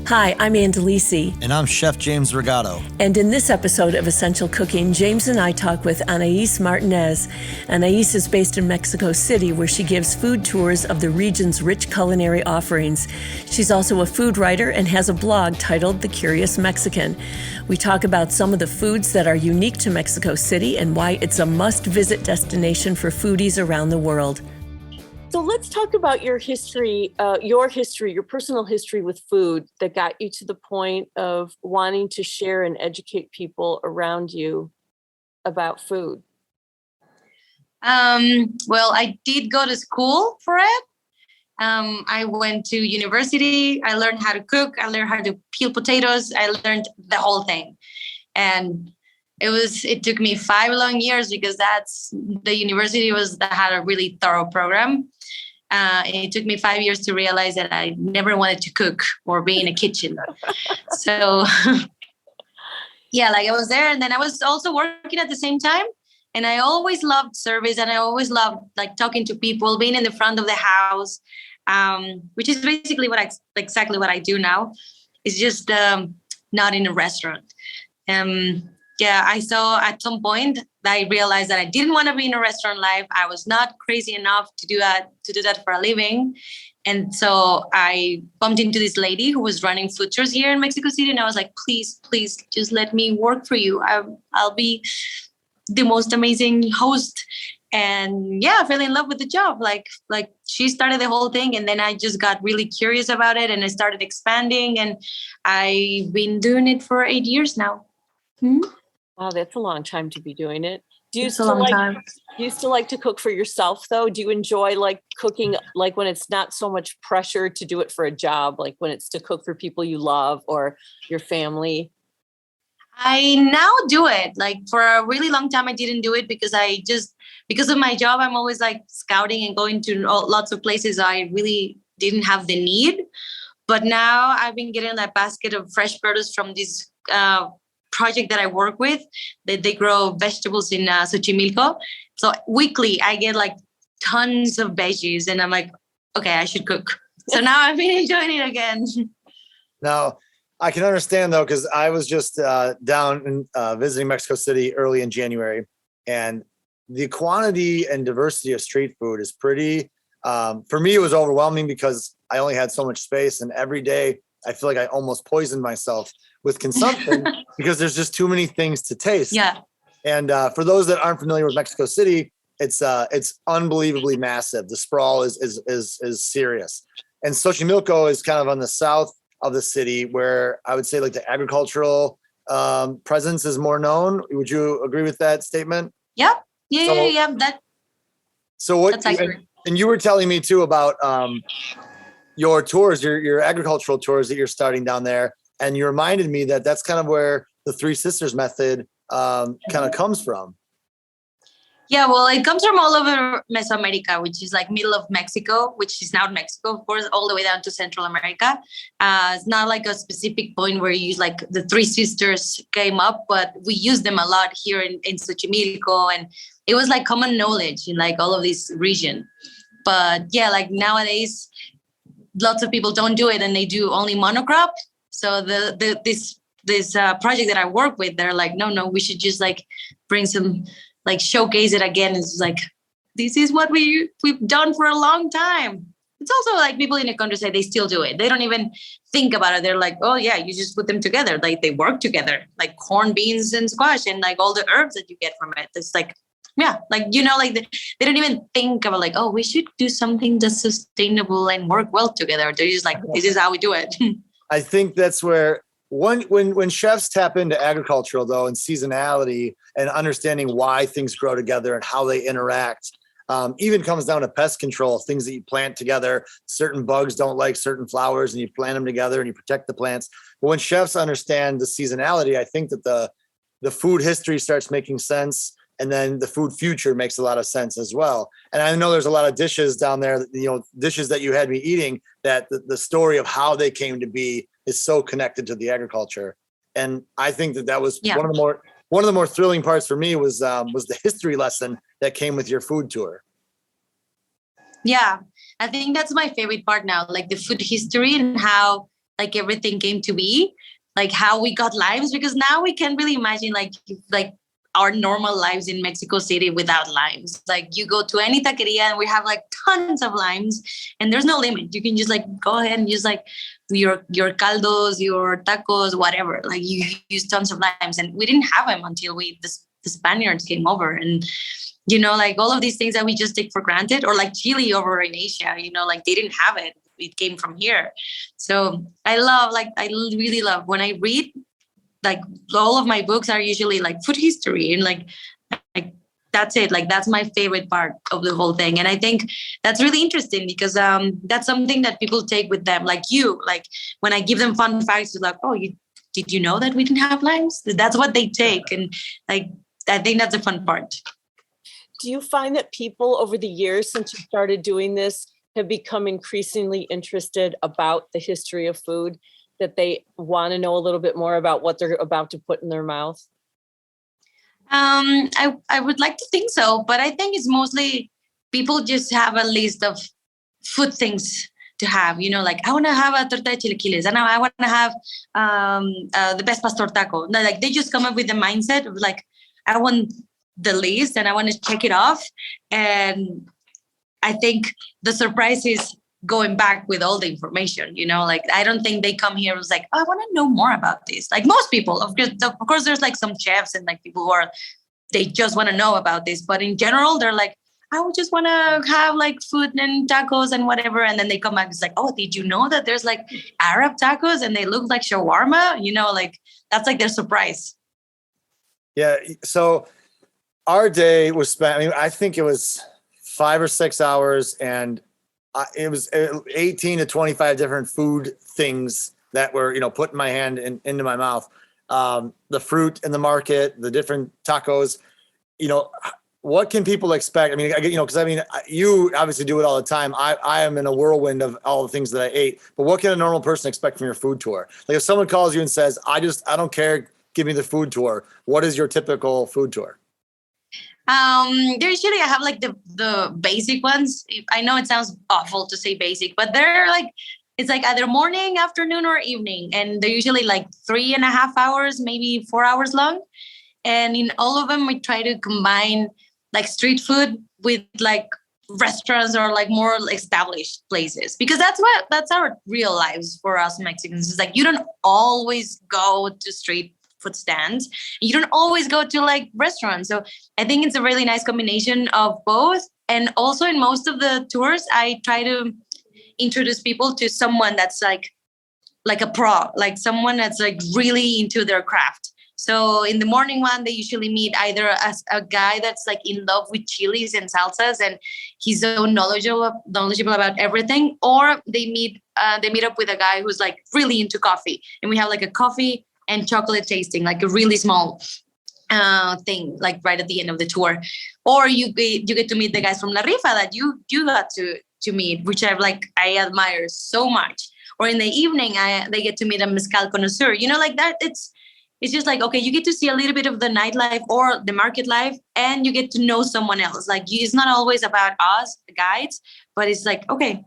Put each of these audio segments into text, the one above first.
Hi, I'm Andalisi. And I'm Chef James Regato. And in this episode of Essential Cooking, James and I talk with Anais Martinez. Anais is based in Mexico City, where she gives food tours of the region's rich culinary offerings. She's also a food writer and has a blog titled The Curious Mexican. We talk about some of the foods that are unique to Mexico City and why it's a must-visit destination for foodies around the world. So let's talk about your history, your personal history with food that got you to the point of wanting to share and educate people around you about food. Well, I did go to school for it. I went to university. I learned how to cook. I learned how to peel potatoes. I learned the whole thing. And it took me 5 long years because the university had a really thorough program. And it took me 5 years to realize that I never wanted to cook or be in a kitchen. So yeah, I was there, and then I was also working at the same time. And I always loved service, and I always loved talking to people, being in the front of the house, which is basically exactly what I do now. It's just not in a restaurant. I saw at some point that I realized that I didn't want to be in a restaurant life. I was not crazy enough to do that for a living. And so I bumped into this lady who was running food tours here in Mexico City. And I was like, please, just let me work for you. I'll be the most amazing host. And yeah, I fell in love with the job. Like she started the whole thing, and then I just got really curious about it, and I started expanding, and I've been doing it for 8 years now. Wow, that's a long time to be doing it. Do you It's a long time. Do you still like to cook for yourself, though? Do you enjoy cooking, when it's not so much pressure to do it for a job, like when it's to cook for people you love or your family? I now do it. For a really long time, I didn't do it because because of my job, I'm always scouting and going to lots of places. I really didn't have the need. But now I've been getting that basket of fresh produce from this project that I work with. They grow vegetables in Xochimilco. So weekly, I get tons of veggies, and I'm like, okay, I should cook. So now I've been enjoying it again. Now, I can understand, though, because I was just down and visiting Mexico City early in January, and the quantity and diversity of street food is pretty, for me, it was overwhelming because I only had so much space, and every day I feel like I almost poisoned myself with consumption because there's just too many things to taste. Yeah. And for those that aren't familiar with Mexico City, it's unbelievably massive. The sprawl is serious. And Xochimilco is kind of on the south of the city, where I would say the agricultural presence is more known. Would you agree with that statement? Yep. Yeah. That's accurate. And you were telling me too about your tours, your agricultural tours that you're starting down there. And you reminded me that that's kind of where the Three Sisters method kind of comes from. Yeah, well, it comes from all over Mesoamerica, which is middle of Mexico, which is now Mexico, of course, all the way down to Central America. It's not a specific point where you use the Three Sisters came up, but we use them a lot here in Xochimilco, and it was common knowledge in all of this region. But yeah, nowadays, lots of people don't do it, and they do only monocrop. So this project that I work with, they're no, we should just bring some. Showcase it again. It's this is what we've done for a long time. It's also people in the countryside, they still do it. They don't even think about it. They're oh yeah, you just put them together. They work together, corn, beans, and squash, and all the herbs that you get from it. It's yeah, they don't even think about oh, we should do something that's sustainable and work well together. They're just this is how we do it. I think that's where when chefs tap into agricultural, though, and seasonality and understanding why things grow together and how they interact, even comes down to pest control, things that you plant together. Certain bugs don't like certain flowers, and you plant them together and you protect the plants. But when chefs understand the seasonality, I think that the food history starts making sense, and then the food future makes a lot of sense as well. And I know there's a lot of dishes down there, dishes that you had me eating, that the story of how they came to be is so connected to the agriculture. And I think that was one of the more thrilling parts for me was the history lesson that came with your food tour. Yeah, I think that's my favorite part now, the food history and how like everything came to be, like how we got limes, because now we can't really imagine like our normal lives in Mexico City without limes. Like you go to any taqueria and we have like tons of limes and there's no limit. You can just like go ahead and use like your caldos, your tacos, whatever. Like you use tons of limes, and we didn't have them until the Spaniards came over. And like all of these things that we just take for granted, or like chili over in Asia, like they didn't have it. It came from here. So I really love when I read, like all of my books are usually like food history, and like that's it. Like that's my favorite part of the whole thing. And I think that's really interesting because that's something that people take with them. Like when I give them fun facts, like, oh, did you know that we didn't have limes? That's what they take. And like, I think that's a fun part. Do you find that people over the years since you started doing this have become increasingly interested about the history of food, that they want to know a little bit more about what they're about to put in their mouth? I would like to think so, but I think it's mostly people just have a list of food things to have, like I want to have a torta de chilaquiles, and I want to have the best pastor taco. No, like they just come up with the mindset of like, I want the list and I want to check it off. And I think the surprise is going back with all the information, like I don't think they come here was like, oh, I want to know more about this. Like most people, of course there's like some chefs and like people who they just want to know about this, but in general they're like, I would just want to have like food and tacos and whatever. And then they come back, it's like, oh, did you know that there's like Arab tacos and they look like shawarma? Like that's like their surprise. Yeah. So our day was spent, I think it was 5 or 6 hours, and it was 18 to 25 different food things that were, put in my hand and into my mouth. The fruit in the market, the different tacos, what can people expect? Because you obviously do it all the time. I am in a whirlwind of all the things that I ate, but what can a normal person expect from your food tour? Like if someone calls you and says, I don't care, give me the food tour. What is your typical food tour? Usually I have like the basic ones. I know it sounds awful to say basic, but they're like, it's like either morning, afternoon, or evening. And they're usually like 3.5 hours, maybe 4 hours long. And in all of them, we try to combine like street food with like restaurants or like more established places, because that's our real lives for us Mexicans. It's like, you don't always go to street food stands. You don't always go to like restaurants. So I think it's a really nice combination of both. And also in most of the tours, I try to introduce people to someone that's like a pro, like someone that's like really into their craft. So in the morning one, they usually meet either a guy that's like in love with chilies and salsas and he's so knowledgeable about everything, or they meet up with a guy who's like really into coffee, and we have like a coffee and chocolate tasting, like a really small thing, like right at the end of the tour. Or you get to meet the guys from La Rifa that you got to meet, which I admire so much. Or in the evening, they get to meet a mezcal connoisseur. Like that. It's just like, okay, you get to see a little bit of the nightlife or the market life, and you get to know someone else. Like it's not always about us, the guides, but it's like, okay,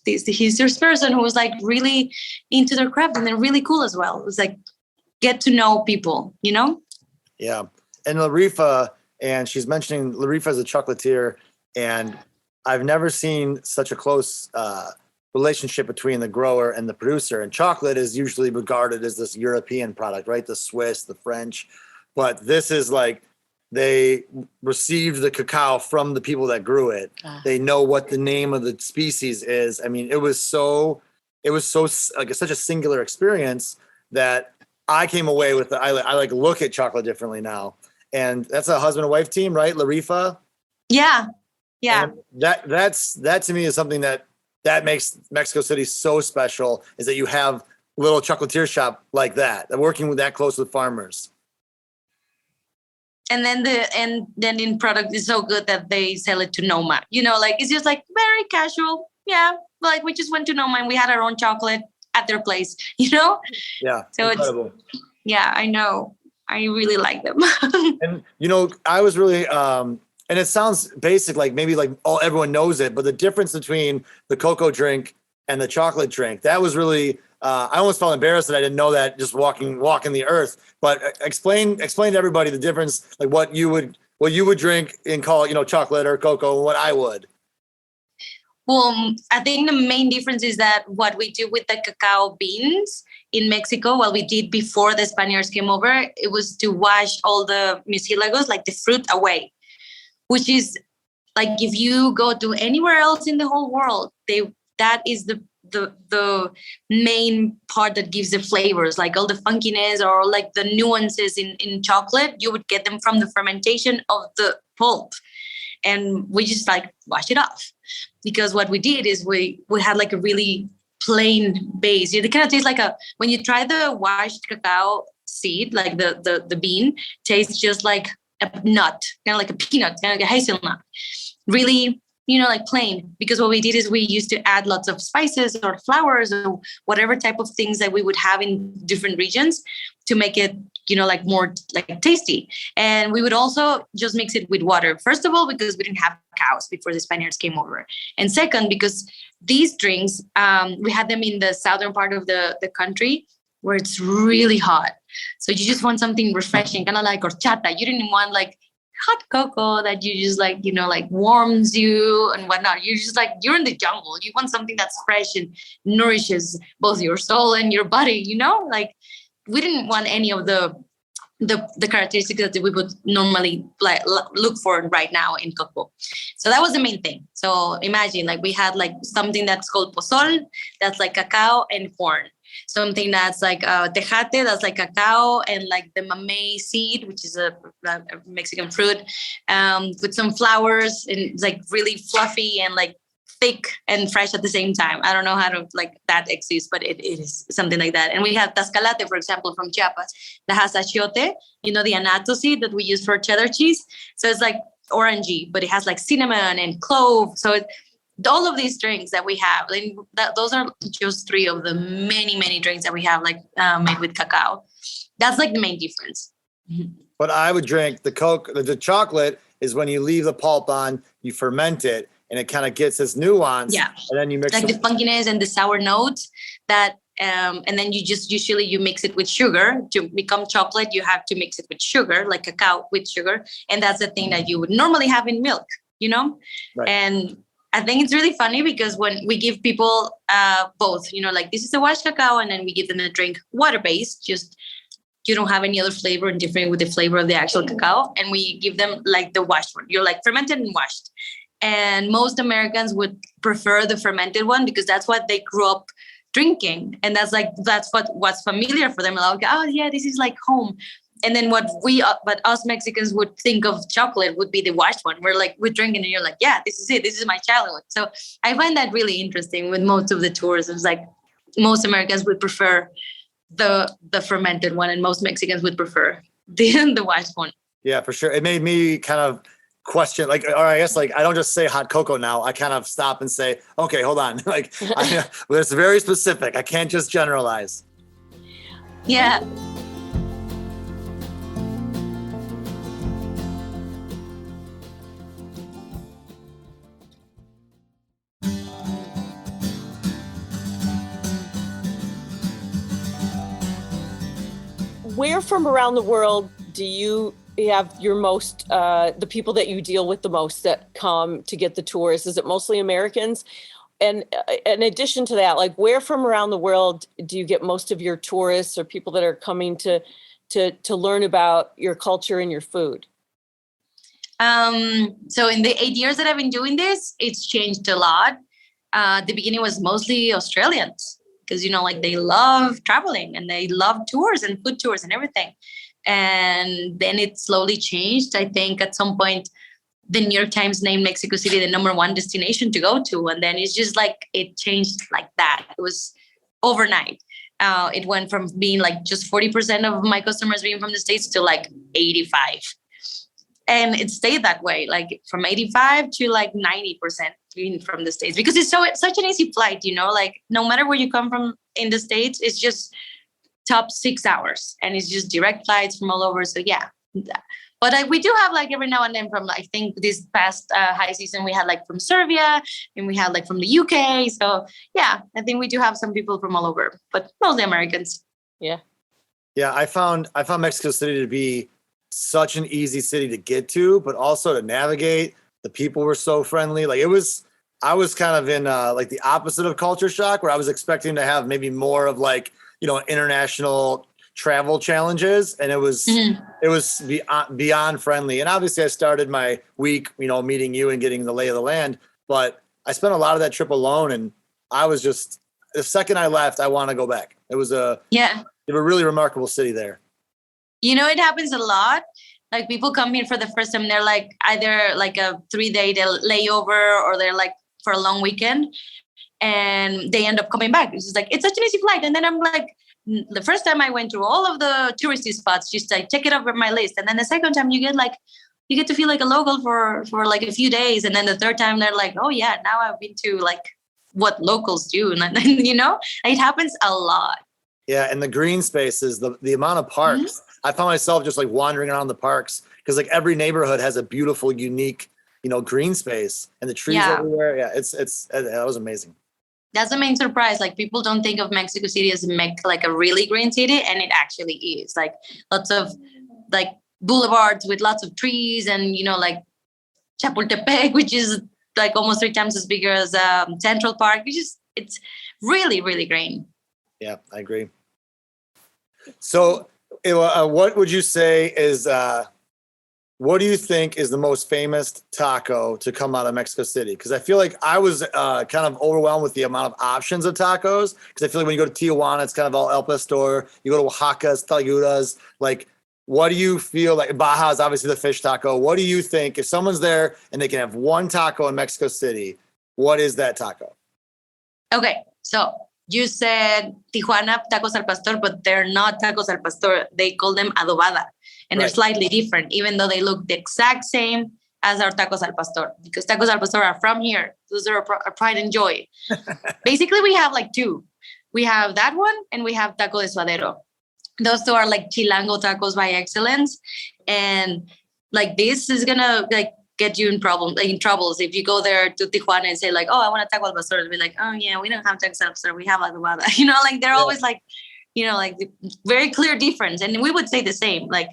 he's this person who was like really into their craft and they're really cool as well. It's like, get to know people, Yeah. And La Rifa, and she's mentioning La Rifa as a chocolatier, and I've never seen such a close relationship between the grower and the producer. And chocolate is usually regarded as this European product, right? The Swiss, the French. But this is like they received the cacao from the people that grew it. They know what the name of the species is. It was so like such a singular experience that I came away with I like look at chocolate differently now. And that's a husband and wife team, right? La Rifa. Yeah. Yeah. And that to me is something that makes Mexico City so special, is that you have a little chocolatier shop like that working with that close with farmers. And then in product is so good that they sell it to Noma. Like it's just like very casual. Yeah. Like we just went to Noma and we had our own chocolate at their place, Yeah. So incredible. I know. I really like them. And, I was really, and it sounds basic, like maybe like everyone knows it, but the difference between the cocoa drink and the chocolate drink. That was really, I almost felt embarrassed that I didn't know that just walking the earth. But explain to everybody the difference, like what you would drink and call, chocolate or cocoa, and what I would. Well, I think the main difference is that what we do with the cacao beans in Mexico, what we did before the Spaniards came over, it was to wash all the mucilagos, like the fruit, away, which is like if you go to anywhere else in the whole world, that is the main part that gives the flavors, like all the funkiness or like the nuances in chocolate, you would get them from the fermentation of the pulp. And we just like wash it off, because what we did is we had like a really plain base. It kind of tastes like when you try the washed cacao seed, like the bean, tastes just like a nut, kind of like a peanut, kind of like a hazelnut. Really, like plain, because what we did is we used to add lots of spices or flowers or whatever type of things that we would have in different regions to make it, like more like tasty. And we would also just mix it with water. First of all, because we didn't have cows before the Spaniards came over. And second, because these drinks, we had them in the southern part of the country where it's really hot. So you just want something refreshing, kind of like horchata. You didn't want like hot cocoa that you just like, like warms you and whatnot. You're just like, you're in the jungle. You want something that's fresh and nourishes both your soul and your body, like we didn't want any of the characteristics that we would normally like look for right now in cocoa. So that was the main thing. So imagine like we had like something that's called pozol, that's like cacao and corn. Something that's like tejate, that's like cacao and like the mamey seed, which is a Mexican fruit, with some flowers, and it's like really fluffy and like thick and fresh at the same time. I don't know how to like that exists, but it is something like that. And we have tascalate, for example, from Chiapas, that has achiote, the annatto seed that we use for cheddar cheese. So it's like orangey, but it has like cinnamon and clove. So all of these drinks that we have, those are just three of the many, many drinks that we have like made with cacao. That's like the main difference. But I would drink the chocolate is when you leave the pulp on, you ferment it, and it kind of gets this nuance. Yeah. And then you mix like the funkiness and the sour notes that, and then you just usually you mix it with sugar to become chocolate. You have to mix it with sugar, like cacao with sugar. And that's the thing that you would normally have in milk, Right. And I think it's really funny because when we give people both, like this is a washed cacao, and then we give them a drink water-based, just you don't have any other flavor and different with the flavor of the actual cacao. And we give them like the washed one. You're like fermented and washed. And most Americans would prefer the fermented one because that's what they grew up drinking. And that's what's familiar for them. Like, oh yeah, this is like home. And then what us Mexicans would think of chocolate would be the washed one. We're drinking and you're like, yeah, this is it. This is my childhood. So I find that really interesting with most of the tours. It's like most Americans would prefer the fermented one, and most Mexicans would prefer the washed one. Yeah, for sure. It made me kind of question, like, or I guess like I don't just say hot cocoa now. I kind of stop and say, okay, hold on. Like, it's very specific. I can't just generalize. Yeah. Where from around the world do you have your most, the people that you deal with the most that come to get the tours? Is it mostly Americans? And in addition to that, like where from around the world do you get most of your tourists or people that are coming to learn about your culture and your food? So in the 8 years that I've been doing this, it's changed a lot. The beginning was mostly Australians, because, like they love traveling and they love tours and food tours and everything. And then it slowly changed. I think at some point, the New York Times named Mexico City the #1 destination to go to. And then it's just like, it changed like that. It was overnight. It went from being like just 40% of my customers being from the States to like 85. And it stayed that way, like from 85 to like 90% being from the States, because it's such an easy flight, like no matter where you come from in the States, it's just top 6 hours and it's just direct flights from all over. So yeah, But we do have like every now and then from, I think this past high season, we had like from Serbia and we had like from the UK. So yeah, I think we do have some people from all over, but mostly Americans. Yeah. Yeah, I found Mexico City to be such an easy city to get to, but also to navigate. The people were so friendly. Like I was kind of in like the opposite of culture shock, where I was expecting to have maybe more of like, international travel challenges, and it was beyond friendly. And obviously I started my week, meeting you and getting the lay of the land, but I spent a lot of that trip alone, and I was just, the second I left, I want to go back. It was a really remarkable city there. It happens a lot. Like people come here for the first time, they're like either like a 3-day layover, or they're like for a long weekend, and they end up coming back. It's just like, it's such an easy flight. And then I'm like, the first time I went through all of the touristy spots, just like check it off on my list. And then the second time you get to feel like a local for like a few days. And then the third time they're like, oh yeah, now I've been to like what locals do. And then, it happens a lot. Yeah. And the green spaces, the amount of parks, I found myself just like wandering around the parks, because like every neighborhood has a beautiful, unique, green space, and the trees everywhere. Yeah. That was amazing. That's the main surprise. Like people don't think of Mexico City as like a really green city, and it actually is. Like lots of like boulevards with lots of trees, and like Chapultepec, which is like almost 3 times as big as Central Park. It's really, really green. Yeah, I agree. So, what would you say is? What do you think is the most famous taco to come out of Mexico City? Because I feel like I was kind of overwhelmed with the amount of options of tacos. Because I feel like when you go to Tijuana, it's kind of all El Pastor. You go to Oaxaca, it's Tlayudas. Like, what do you feel like? Baja is obviously the fish taco. What do you think if someone's there and they can have one taco in Mexico City? What is that taco? Okay, so you said Tijuana tacos al pastor, but they're not tacos al pastor. They call them adobada. And they're slightly different, even though they look the exact same as our tacos al pastor, because tacos al pastor are from here. Those are our pride and joy. Basically, we have like 2. We have that one, and we have taco de suadero. Those 2 are like chilango tacos by excellence. And like this is gonna like get you in troubles if you go there to Tijuana and say like, oh, I want a taco al pastor. They'll be like, oh yeah, we don't have tacos al pastor. We have adobada. Like they're always like, like very clear difference. And we would say the same. Like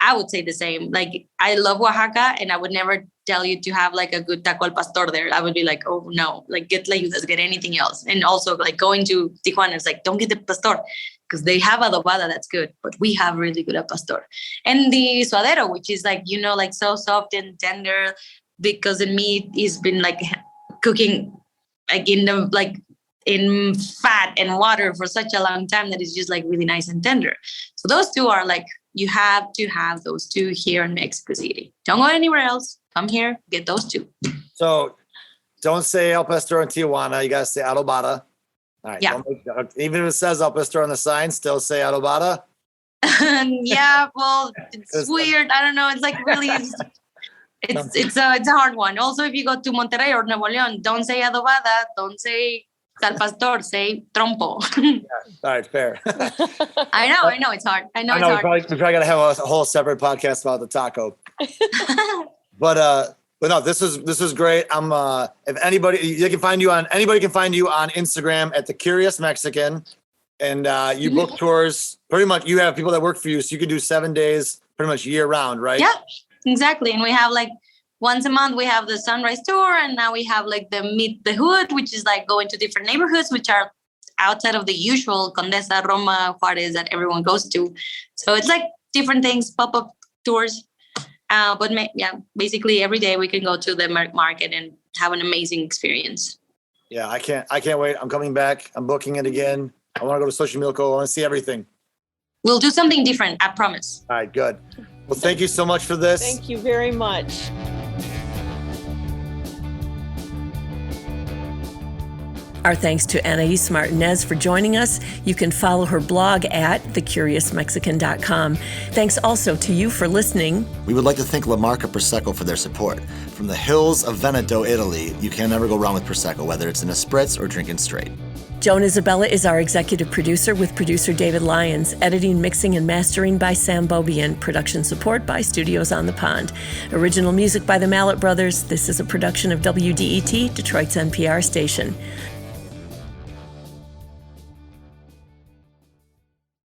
I would say the same. Like I love Oaxaca, and I would never tell you to have like a good taco al pastor there. I would be like, oh no, like get anything else. And also like going to Tijuana, it's like, don't get the pastor, because they have adobada that's good, but we have really good al pastor. And the suadero, which is like, like so soft and tender, because the meat has been like cooking like in fat and water for such a long time that it's just like really nice and tender. So those 2 are like, you have to have those 2 here in Mexico City. Don't go anywhere else. Come here, get those 2. So don't say El Pastor in Tijuana. You got to say adobada. All right. Yeah. Even if it says El Pastor on the sign, still say adobada. Yeah, well, it's weird. I don't know. It's like really, it's a hard one. Also, if you go to Monterrey or Nuevo León, don't say adobada. Don't say al pastor, say trompo. Yeah. All right, fair. I know it's hard. I know it's hard. We probably got to have a whole separate podcast about the taco. But no, this is great. If anybody can find you on Instagram at The Curious Mexican, and you book tours. Pretty much, you have people that work for you, so you can do 7 days, pretty much year round, right? Yeah, exactly. And we have like once a month we have the sunrise tour, and now we have like the Meet the Hood, which is like going to different neighborhoods, which are outside of the usual Condesa, Roma, Juarez that everyone goes to. So it's like different things, pop-up tours. But basically every day we can go to the market and have an amazing experience. Yeah, I can't wait. I'm coming back. I'm booking it again. I want to go to Xochimilco. I want to see everything. We'll do something different, I promise. All right, good. Well, thank you so much for this. Thank you very much. Our thanks to Anais Martinez for joining us. You can follow her blog at thecuriousmexican.com. Thanks also to you for listening. We would like to thank La Marca Prosecco for their support. From the hills of Veneto, Italy, you can never go wrong with Prosecco, whether it's in a spritz or drinking straight. Joan Isabella is our executive producer with producer David Lyons, editing, mixing, and mastering by Sam Bobian, production support by Studios on the Pond. Original music by the Mallet Brothers. This is a production of WDET, Detroit's NPR station.